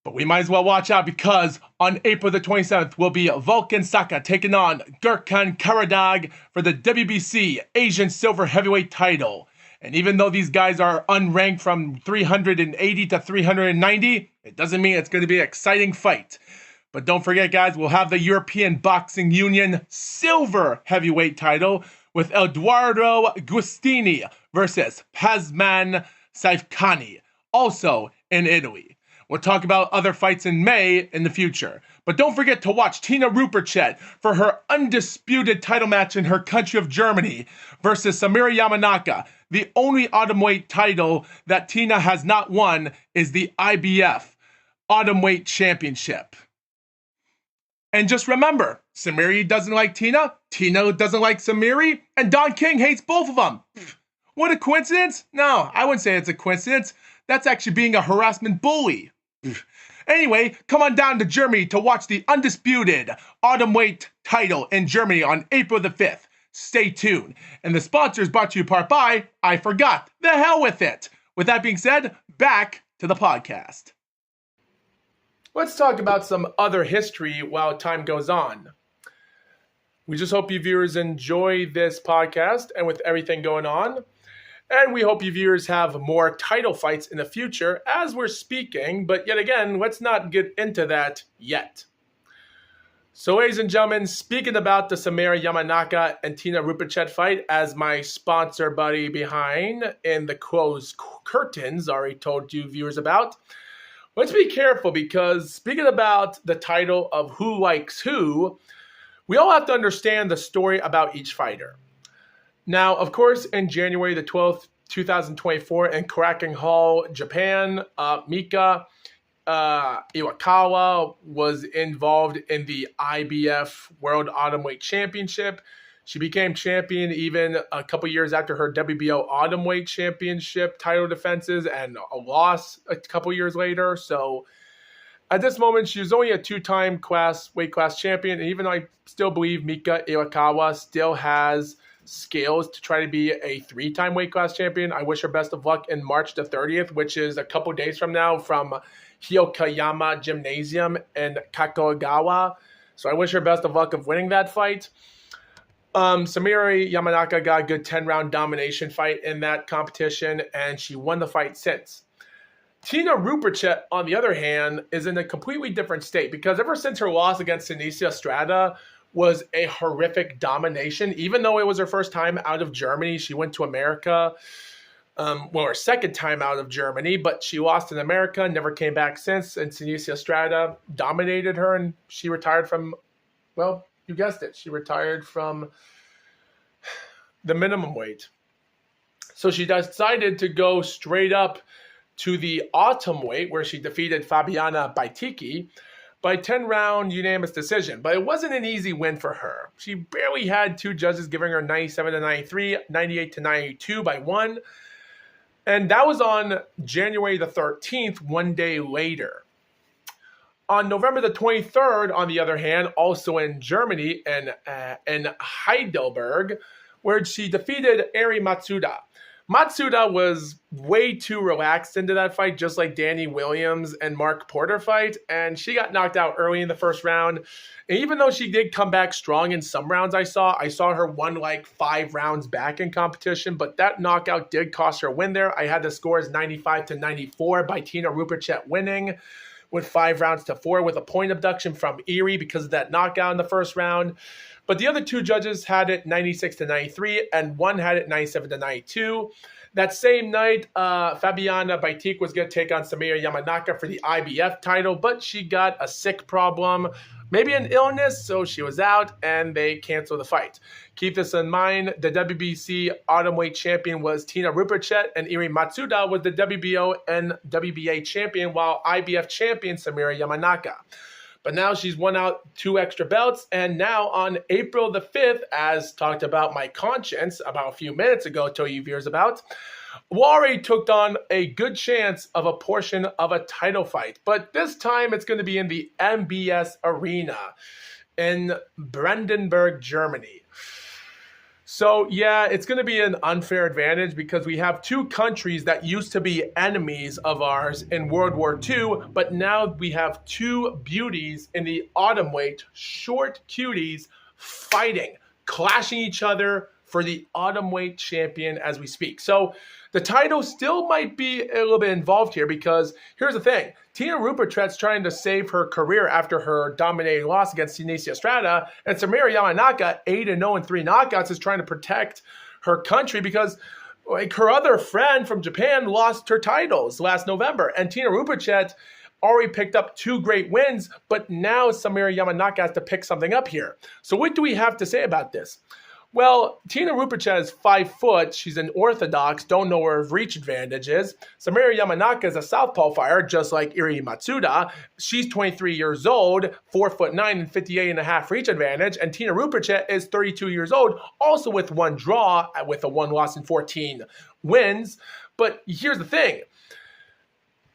But we might as well watch out, because on April the 27th will be Volkan Saka taking on Gurkhan Karadag for the WBC Asian Silver Heavyweight title. And even though these guys are unranked from 380 to 390, it doesn't mean it's going to be an exciting fight. But don't forget, guys, we'll have the European Boxing Union Silver Heavyweight title with Eduardo Gustini versus Pazman Saifkani, also in Italy. We'll talk about other fights in May in the future. But don't forget to watch Tina Rupert for her undisputed title match in her country of Germany versus Samira Yamanaka. The only atomweight title that Tina has not won is the IBF Atomweight Championship. And just remember, Samiri doesn't like Tina, Tina doesn't like Samiri, and Don King hates both of them. What a coincidence? No, I wouldn't say it's a coincidence. That's actually being a harassment bully. Anyway, come on down to Germany to watch the undisputed atomweight title in Germany on April the 5th. Stay tuned. And the sponsor is brought to you part by I Forgot. The hell with it. With that being said, back to the podcast. Let's talk about some other history while time goes on. We just hope you viewers enjoy this podcast and with everything going on. And we hope you viewers have more title fights in the future as we're speaking. But yet again, let's not get into that yet. So, ladies and gentlemen, speaking about the Samira Yamanaka and Tina Rupert fight, as my sponsor buddy behind in the closed curtains already told you viewers about, let's be careful, because speaking about the title of who likes who, we all have to understand the story about each fighter. Now, of course, in January the 12th, 2024, in Korakuen Hall, Japan, Mika Iwakawa was involved in the IBF World Atomweight Championship. She became champion even a couple years after her WBO Atomweight Championship title defenses, and a loss a couple years later. So at this moment, she was only a two-time weight class champion. And even though I still believe Mika Iwakawa still has skills to try to be a 3-time weight class champion. I wish her best of luck in March the 30th, which is a couple days from now, from Hyokayama Gymnasium in Kakoagawa. So I wish her best of luck of winning that fight. Samira Yamanaka got a good 10-round domination fight in that competition, and she won the fight since. Tina Rupert, on the other hand, is in a completely different state because ever since her loss against Senicia Strata was a horrific domination. Even though it was her first time out of Germany, she went to America. Her second time out of Germany, but she lost in America, never came back since, and Senicia Strata dominated her, and she retired from, well, you guessed it, she retired from the minimum weight. So she decided to go straight up to the autumn weight, where she defeated Fabiana Baitiki by 10-round unanimous decision. But it wasn't an easy win for her. She barely had 2 judges giving her 97-93, 98-92 by 1. And that was on January the 13th, 1 day later. On November the 23rd, on the other hand, also in Germany, in Heidelberg, where she defeated Eri Matsuda. Matsuda was way too relaxed into that fight, just like Danny Williams and Mark Porter fight, and she got knocked out early in the first round. And even though she did come back strong in some rounds I saw her won like 5 rounds back in competition, but that knockout did cost her a win there. I had the scores 95-94 by Tina Rupert winning with 5 rounds to 4 with a point abduction from Erie because of that knockout in the first round. But the other 2 judges had it 96-93, and one had it 97-92. That same night, Fabiana Baitik was going to take on Samira Yamanaka for the IBF title, but she got a sick problem, maybe an illness, so she was out, and they canceled the fight. Keep this in mind, the WBC Autumnweight champion was Tina Rupert, and Eri Matsuda was the WBO and WBA champion, while IBF champion Samira Yamanaka. But now she's won out 2 extra belts, and now on April the 5th, as talked about my conscience about a few minutes ago, told you viewers about, Wari took on a good chance of a portion of a title fight. But this time it's going to be in the MBS Arena in Brandenburg, Germany. So, yeah, it's going to be an unfair advantage because we have 2 countries that used to be enemies of ours in World War II, but now we have 2 beauties in the autumn weight, short cuties, fighting, clashing each other for the autumn weight champion as we speak. So the title still might be a little bit involved here because here's the thing. Tina Rupert's trying to save her career after her dominating loss against Senicia Strata, and Samira Yamanaka, 8-0 and 3 knockouts, is trying to protect her country because like her other friend from Japan lost her titles last November, and Tina Rupert already picked up 2 great wins, but now Samira Yamanaka has to pick something up here. So what do we have to say about this? Well, Tina Rupert is 5 foot. She's an orthodox, don't know where her reach advantage is. Samira Yamanaka is a southpaw fighter, just like Eri Matsuda. She's 23 years old, 4'9" and 58.5 reach advantage. And Tina Rupert is 32 years old, also with 1 draw, with a 1 loss and 14 wins. But here's the thing.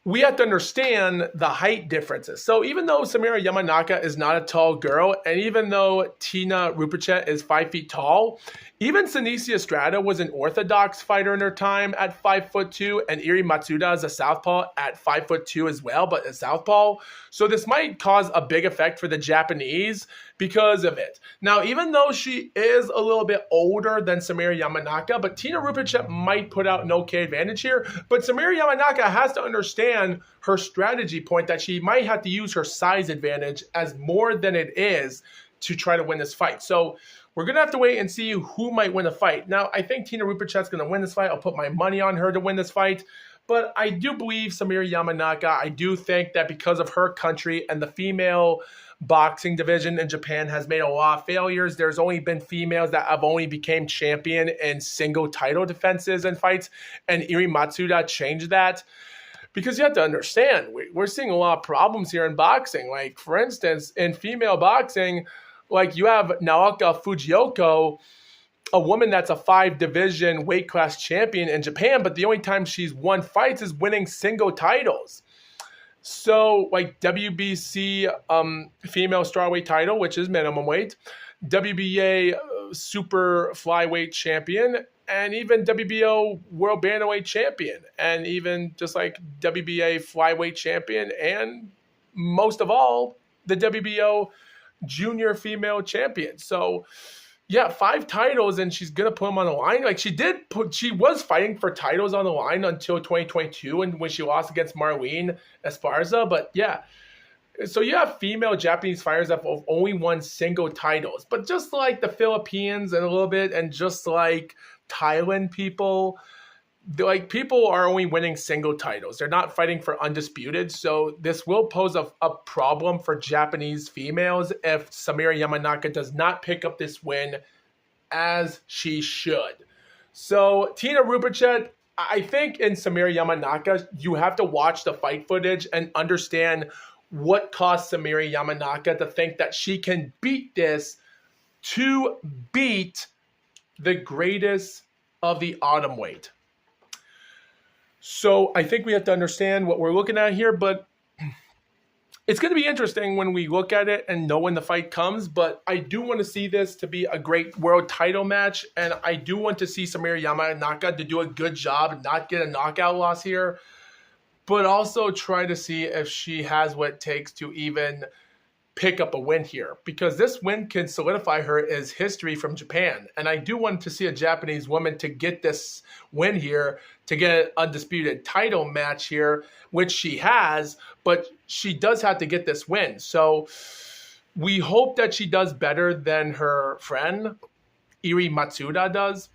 We have to understand the height differences. So even though Samira Yamanaka is not a tall girl, and even though Tina Rupert is 5 feet tall, even Senicia Strata was an orthodox fighter in her time at 5'2", and Eri Matsuda is a southpaw at 5'2" as well, but a southpaw. So this might cause a big effect for the Japanese because of it. Now, even though she is a little bit older than Samira Yamanaka, but Tina Rupert might put out an okay advantage here. But Samira Yamanaka has to understand her strategy point that she might have to use her size advantage as more than it is to try to win this fight. So we're going to have to wait and see who might win the fight. Now, I think Tina Rupert's going to win this fight. I'll put my money on her to win this fight. But I do believe Samira Yamanaka, I do think that because of her country and the female boxing division in Japan has made a lot of failures. There's only been females that have only became champion in single title defenses and fights. And Eri Matsuda changed that. Because you have to understand, we're seeing a lot of problems here in boxing. Like, for instance, in female boxing, like you have Naoka Fujioka, a woman that's a 5-division weight class champion in Japan, but the only time she's won fights is winning single titles. So, like WBC female strawweight title, which is minimum weight, WBA super flyweight champion, and even WBO world bantamweight champion, and even just like WBA flyweight champion, and most of all, the WBO junior female champion. So yeah, 5 titles, and she's gonna put them on the line. Like she was fighting for titles on the line until 2022, and when she lost against Marlene Esparza. But yeah, so you have female Japanese fighters that have only won single titles, but just like the Philippines and a little bit, and just like Thailand people, like people are only winning single titles. They're not fighting for undisputed. So this will pose a problem for Japanese females if Samira Yamanaka does not pick up this win as she should. So Tina Rupachet, I think in Samira Yamanaka, you have to watch the fight footage and understand what caused Samira Yamanaka to think that she can beat this to beat the greatest of the autumn weight. So I think we have to understand what we're looking at here, but it's going to be interesting when we look at it and know when the fight comes. But I do want to see this to be a great world title match, and I do want to see Samira Yamanaka to do a good job and not get a knockout loss here, but also try to see if she has what it takes to even pick up a win here, because this win can solidify her as history from Japan. And I do want to see a Japanese woman to get this win here, to get an undisputed title match here, which she has, but she does have to get this win. So we hope that she does better than her friend, Iri Matsuda, does.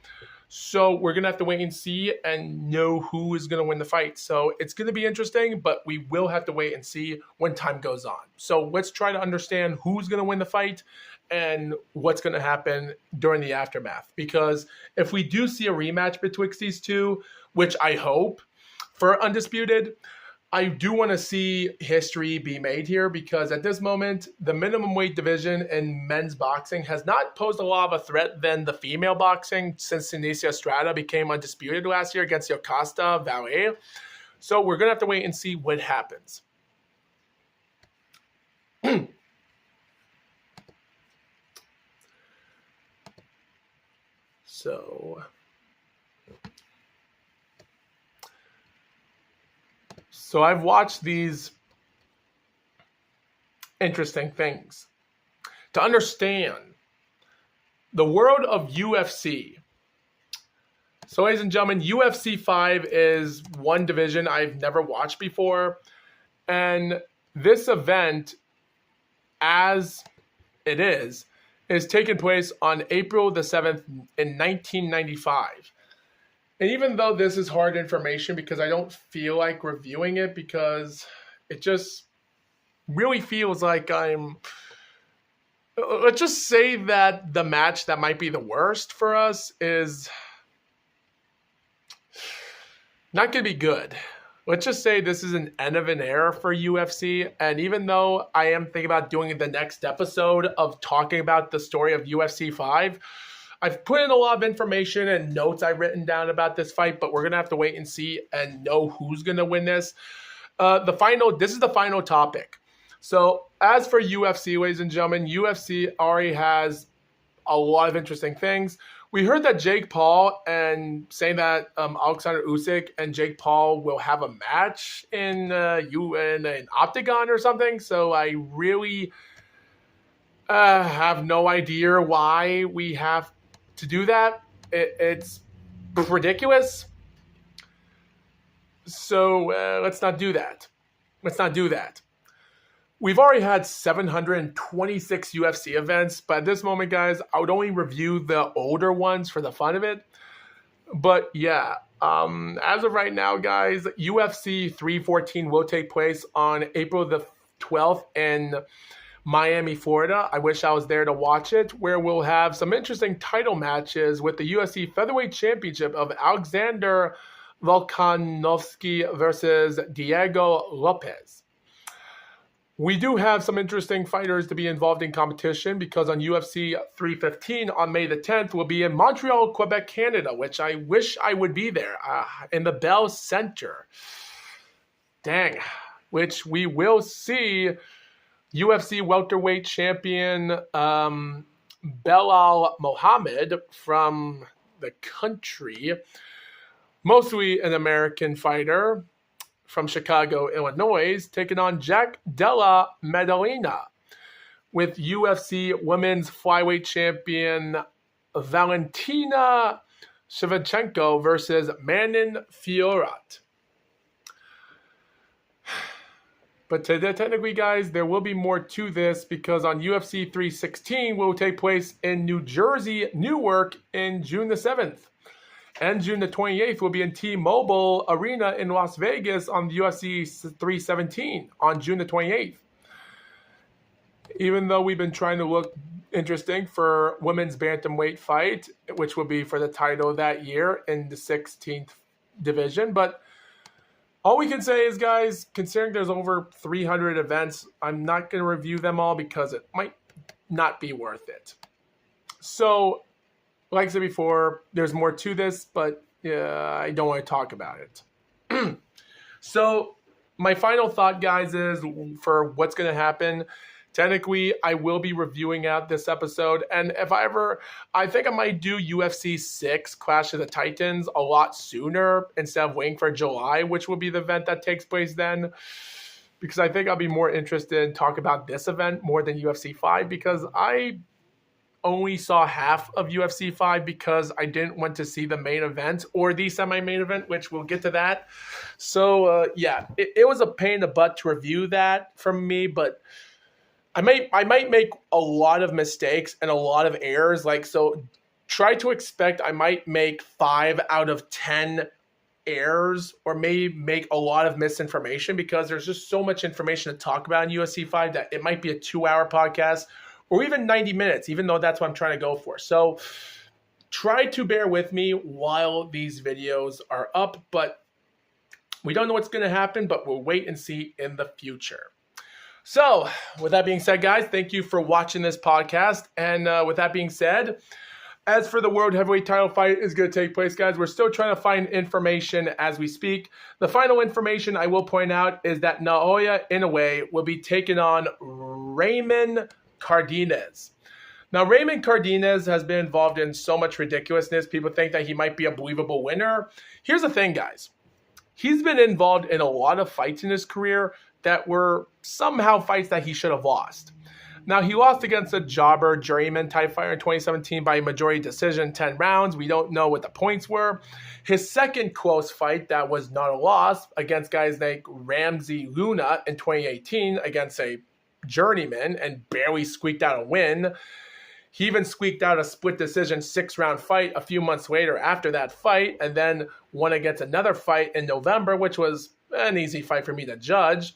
So we're going to have to wait and see and know who is going to win the fight. So it's going to be interesting, but we will have to wait and see when time goes on. So let's try to understand who's going to win the fight and what's going to happen during the aftermath. Because if we do see a rematch betwixt these two, which I hope for Undisputed, I do want to see history be made here, because at this moment, the minimum weight division in men's boxing has not posed a lot of a threat than the female boxing since Senicia Estrada became undisputed last year against Yokasta Valle. So we're going to have to wait and see what happens. So I've watched these interesting things to understand the world of UFC. So ladies and gentlemen, UFC 5 is one division I've never watched before. And this event, as it is taking place on April the 7th in 1995. And even though this is hard information, because I don't feel like reviewing it, because it just really feels like let's just say that the match that might be the worst for us is not going to be good. Let's just say this is an end of an era for UFC. And even though I am thinking about doing the next episode of talking about the story of UFC 5, I've put in a lot of information and notes I've written down about this fight, but we're going to have to wait and see and know who's going to win this. This is the final topic. So as for UFC, ladies and gentlemen, UFC already has a lot of interesting things. We heard that Jake Paul and saying that Alexander Usyk and Jake Paul will have a match in an octagon or something. So I really have no idea why we have to do that. It's ridiculous. So let's not do that. We've already had 726 UFC events, but at this moment, guys, I would only review the older ones for the fun of it. But yeah, as of right now, guys, UFC 314 will take place on April the 12th in Miami, Florida. I wish I was there to watch it, where we'll have some interesting title matches with the UFC Featherweight Championship of Alexander Volkanovski versus Diego Lopez. We do have some interesting fighters to be involved in competition, because on UFC 315 on May the 10th will be in Montreal, Quebec, Canada, which I wish I would be there, in the Bell Center. Dang. Which we will see UFC welterweight champion Belal Mohammed from the country, mostly an American fighter from Chicago, Illinois, taking on Jack Della Maddalena with UFC Women's Flyweight Champion Valentina Shevchenko versus Manon Fiorot. But technically, guys, there will be more to this because on UFC 316 will take place in New Jersey, Newark in June the 7th. And June the 28th will be in T-Mobile Arena in Las Vegas on the UFC 317 on June the 28th. Even though we've been trying to look interesting for women's bantamweight fight, which will be for the title that year in the 16th division. But all we can say is, guys, considering there's over 300 events, I'm not going to review them all because it might not be worth it. So, like I said before, there's more to this, but I don't want to talk about it. So, my final thought, guys, is for what's going to happen. Technically, I will be reviewing out this episode, and if I think I might do UFC 6 Clash of the Titans a lot sooner instead of waiting for July, which will be the event that takes place then, because I think I'll be more interested in talking about this event more than UFC 5, because I only saw half of UFC 5 because I didn't want to see the main event or the semi-main event, which we'll get to that. So, yeah, it was a pain in the butt to review that from me, but I might make a lot of mistakes and a lot of errors. So try to expect I might make 5 out of 10 errors or maybe make a lot of misinformation because there's just so much information to talk about in UFC 5 that it might be a 2-hour podcast or even 90 minutes, even though that's what I'm trying to go for. So try to bear with me while these videos are up, but we don't know what's going to happen, but we'll wait and see in the future. So, with that being said, guys, thank you for watching this podcast. And with that being said, as for the World Heavyweight title fight is going to take place, guys, we're still trying to find information as we speak. The final information I will point out is that Naoya Inoue will be taking on Raymond Cardenas. Now, Raymond Cardenas has been involved in so much ridiculousness. People think that he might be a believable winner. Here's the thing, guys. He's been involved in a lot of fights in his career that were somehow fights that he should have lost. Now, he lost against a jobber journeyman type fighter in 2017 by majority decision, 10 rounds. We don't know what the points were. His second close fight that was not a loss against guys like Ramsey Luna in 2018 against a journeyman and barely squeaked out a win. He even squeaked out a split decision 6-round fight a few months later after that fight and then won against another fight in November, which was an easy fight for me to judge.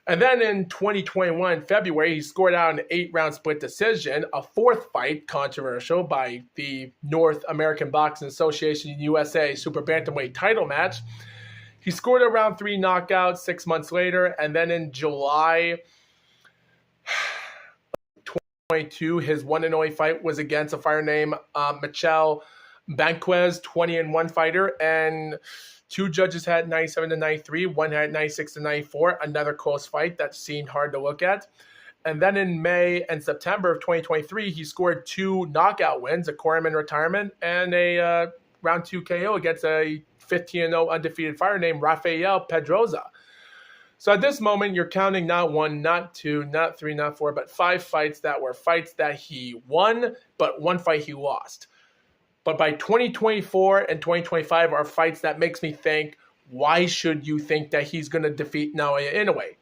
And then in 2021, February, he scored out an 8-round split decision, a fourth fight controversial by the North American Boxing Association USA Super Bantamweight title match. He scored a round 3 knockout 6 months later. And then in July 2022, his one and only fight was against a fighter named Michel Banquez, 20-1 fighter. And 2 judges had 97-93. One had 96-94. Another close fight that seemed hard to look at. And then in May and September of 2023, he scored 2 knockout wins, a cornerman retirement, and a round 2 KO against a 15-0 undefeated fighter named Rafael Pedroza. So at this moment, you're counting not 1, not 2, not 3, not 4, but 5 fights that were fights that he won, but 1 fight he lost. But by 2024 and 2025 are fights that makes me think, why should you think that he's going to defeat Naoya Inoue?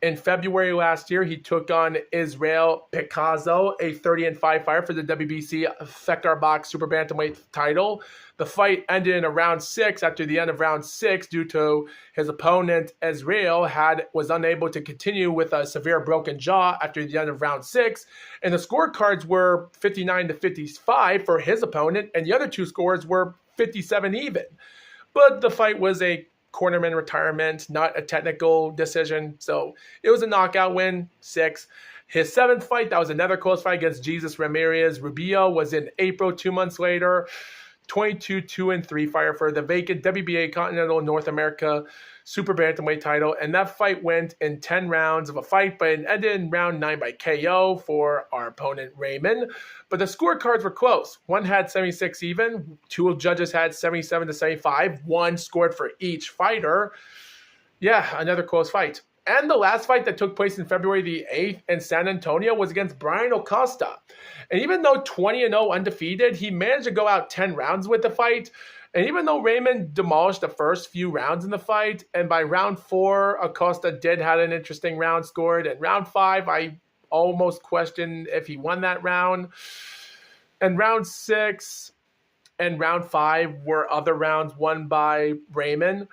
In February last year, he took on Israel Picasso, a 30-5 fighter for the WBC Fektar Box Super Bantamweight title. The fight ended in a round 6 after the end of round 6 due to his opponent, Israel, was unable to continue with a severe broken jaw after the end of round 6. And the scorecards were 59-55 for his opponent, and the other 2 scores were 57 even. But the fight was a cornerman retirement, not a technical decision. So it was a knockout win, 6. His 7th fight, that was another close fight against Jesus Ramirez Rubio, was in April, 2 months later. 22-2-3 fighter for the vacant WBA Continental North America super bantamweight title. And that fight went in 10 rounds of a fight, but it ended in round 9 by KO for our opponent, Raymond. But the scorecards were close. One had 76 even. Two judges had 77 to 75. One scored for each fighter. Yeah, another close fight. And the last fight that took place in February the 8th in San Antonio was against Brian Acosta. And even though 20-0 undefeated, he managed to go out 10 rounds with the fight. And even though Raymond demolished the first few rounds in the fight, and by round 4, Acosta did have an interesting round scored. And round 5, I almost questioned if he won that round. And round 6 and round 5 were other rounds won by Raymond.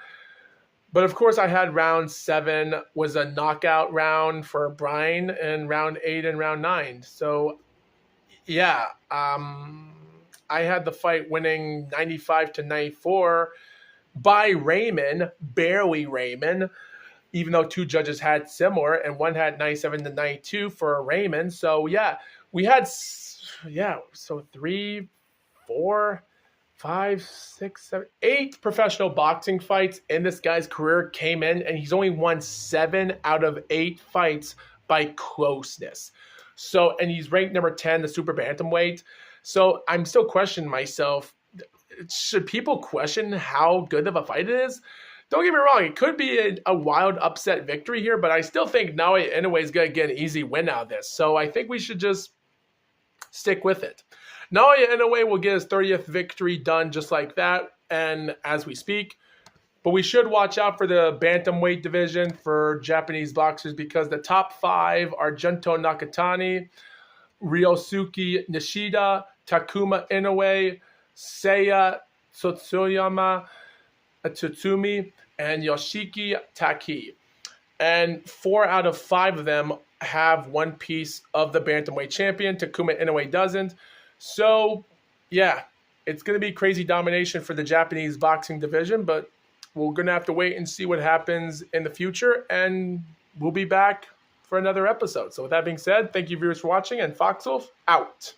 But of course, I had round 7 was a knockout round for Brian, and round 8 and round 9. So, yeah, I had the fight winning 95 to 94 by Raymond, barely Raymond, even though two judges had similar, and one had 97 to 92 for Raymond. So, yeah, we had, so 3, 4, 5, 6, 7, 8 professional boxing fights in this guy's career came in, and he's only won 7 out of 8 fights by closeness. So, and he's ranked number 10, the super bantamweight. So I'm still questioning myself. Should people question how good of a fight it is? Don't get me wrong, it could be a wild upset victory here, but I still think Naoya Inoue is going to get an easy win out of this. So I think we should just stick with it. Naoya Inoue will get his 30th victory done just like that, and as we speak. But we should watch out for the bantamweight division for Japanese boxers, because the top 5 are Junto Nakatani, Ryosuke Nishida, Takuma Inoue, Seiya Tsutsuyama Tsutsumi, and Yoshiki Taki. And 4 out of 5 of them have one piece of the bantamweight champion. Takuma Inoue doesn't. So, yeah, it's going to be crazy domination for the Japanese boxing division, but we're going to have to wait and see what happens in the future, and we'll be back for another episode. So with that being said, thank you viewers for watching, and Foxwolf out.